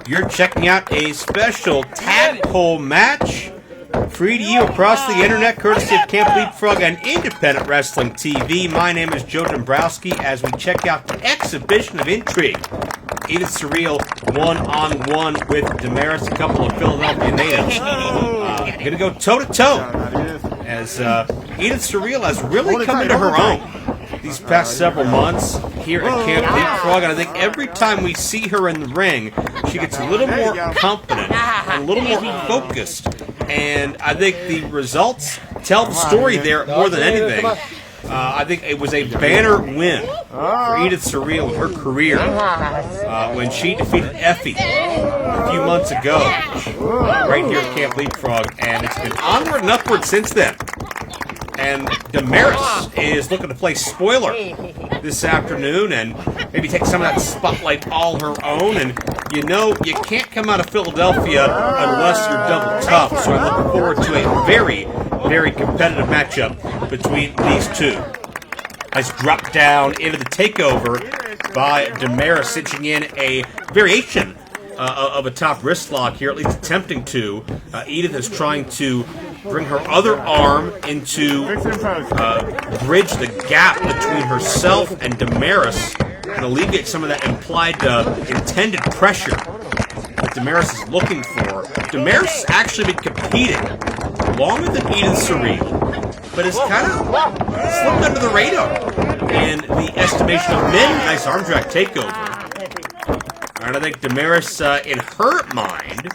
You're checking out a special tadpole match free to you across the internet, courtesy of Camp Leapfrog and Independent Wrestling TV. My name is Joe Dombrowski as we check out the exhibition of intrigue. Edith Surreal one-on-one with Damaris, a couple of Philadelphia natives. Going to go toe-to-toe as Edith Surreal has really come into her own these past several months here at Camp Leapfrog, and I think every time we see her in the ring, she gets a little more confident, a little more focused, and I think the results tell the story there more than anything. I think it was a banner win for Edith Surreal in her career when she defeated Effie a few months ago right here at Camp Leapfrog, and it's been onward and upward since then. And Damaris is looking to play spoiler this afternoon and maybe take some of that spotlight all her own. And you know, you can't come out of Philadelphia unless you're double tough. So I look forward to a very, very competitive matchup between these two. Nice drop down into the takeover by Damaris, cinching in a variation of a top wrist lock here, at least attempting to. Edith is trying to bring her other arm into bridge the gap between herself and Damaris and alleviate some of that implied intended pressure that Damaris is looking for. Damaris has actually been competing longer than Edith Surreal, but has kind of slipped under the radar in the estimation of men. Nice arm drag takeover. And I think Damaris, in her mind,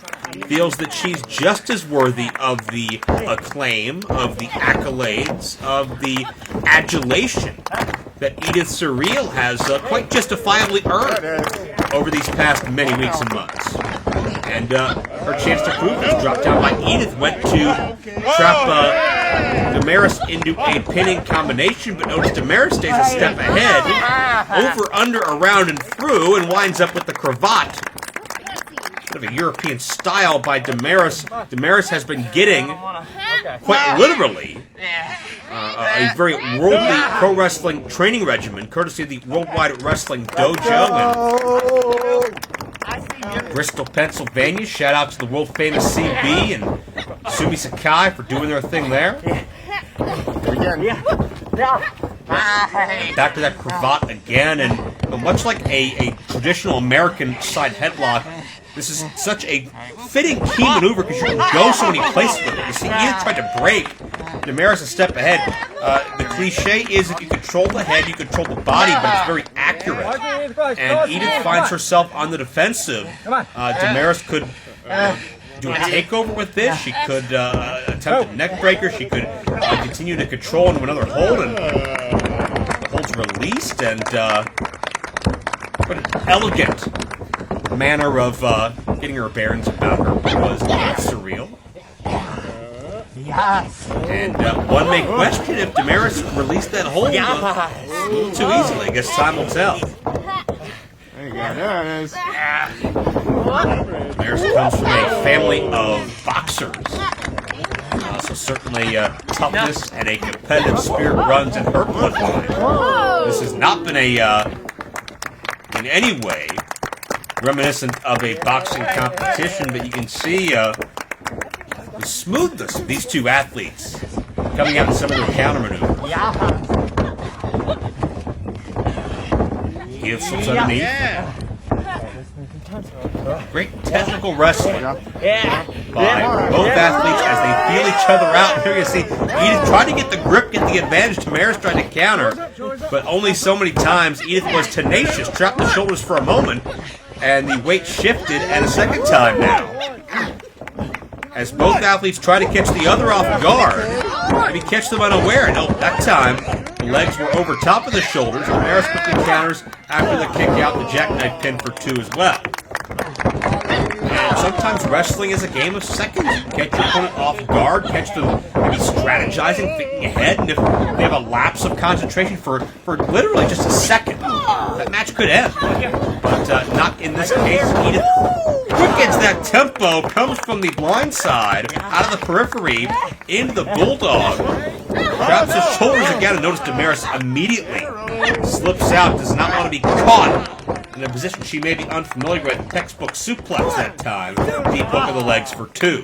feels that she's just as worthy of the acclaim, of the accolades, of the adulation that Edith Surreal has quite justifiably earned over these past many weeks and months. And her chance to prove this dropped down by Edith went to trap Damaris into a pinning combination, but notice Damaris stays a step ahead, over, under, around, and through, and winds up with the cravat. Bit of a European style by Damaris. Damaris has been getting, quite literally, a very worldly pro wrestling training regimen, courtesy of the Worldwide Wrestling Dojo in Bristol, Pennsylvania. Shout out to the world famous CB and Sumi Sakai for doing their thing there. Back to that cravat again, and much like a traditional American side headlock, this is such a fitting key maneuver because you can go so many places with it. You see, Edith tried to break Damaris a step ahead. The cliche is if you control the head, you control the body, but it's very accurate. And Edith finds herself on the defensive. Damaris could do a takeover with this. She could attempt a neck breaker. She could continue to control into another hold, and the hold's released, and what an elegant manner of getting her bearings about her was Surreal. Yes. And one may question if Damaris released that hold a little too easily. I guess time will tell. There you go. There it is. Damaris comes from a family of boxers. So certainly toughness and a competitive spirit runs in her bloodline. This has not been in any way reminiscent of a boxing competition, but you can see the smoothness of these two athletes coming out in some of their counter maneuvers. Edith slips underneath. Great technical wrestling by both athletes as they feel each other out. Here you see Edith tried to get the grip, get the advantage. Damaris tried to counter, but only so many times. Edith was tenacious, trapped the shoulders for a moment, and the weight shifted, and a second time now. As both athletes try to catch the other off guard, maybe catch them unaware. No, that time the legs were over top of the shoulders. Damaris quickly counters after the kick out, the jackknife pin for two as well. And sometimes wrestling is a game of seconds. You catch your opponent off guard, catch them maybe strategizing, thinking ahead, and if they have a lapse of concentration for literally just a second, that match could end. But not in this case. Edith quickens that tempo, comes from the blind side, out of the periphery, into the bulldog, grabs his shoulders again, and notice Damaris immediately slips out, does not want to be caught in a position she may be unfamiliar with, textbook suplex that time. Deep hook of the legs for 2.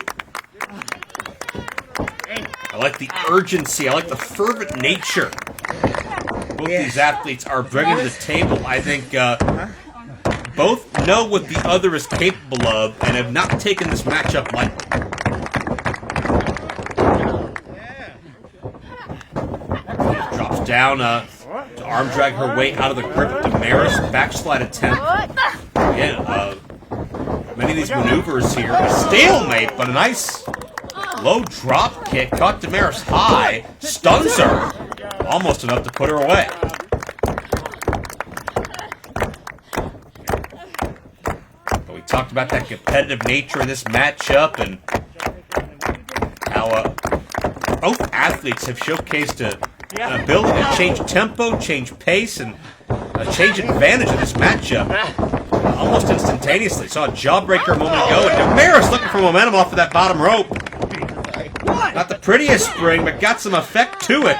I like the urgency. I like the fervent nature both these athletes are bringing to the table. I think both know what the other is capable of and have not taken this matchup lightly. Drops down to arm drag her way out of the grip of Damaris. Backslide attempt. Again, many of these maneuvers here. A stalemate, but a nice low drop kick. Caught Damaris high. Stuns her. Almost enough to put her away. But we talked about that competitive nature in this matchup and how both athletes have showcased an ability to change tempo, change pace, and change advantage in this matchup almost instantaneously. Saw a jawbreaker a moment ago, and Damaris looking for momentum off of that bottom rope. Not the prettiest spring, but got some effect to it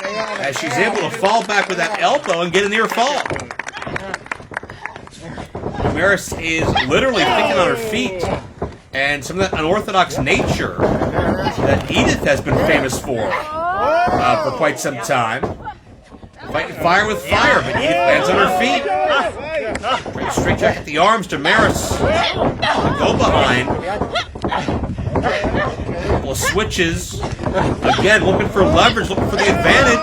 as she's able to fall back with that elbow and get a near fall. Damaris is literally thinking on her feet, and some of that unorthodox nature that Edith has been famous for quite some time. Fighting fire with fire, but Edith lands on her feet. Bring a straight jack at the arms. Damaris go behind. Couple of switches. Again, looking for leverage, looking for the advantage.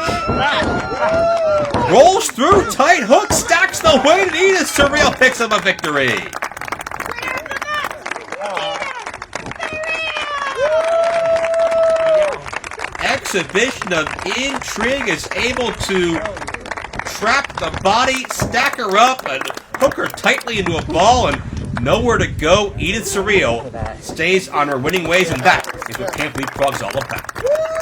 Rolls through, tight hook, stacks the weight, and Edith Surreal picks up a victory. Exhibition of intrigue is able to trap the body, stack her up, and hook her tightly into a ball, and nowhere to go. Edith Surreal stays on her winning ways, and that is what Camp Leapfrog's all about.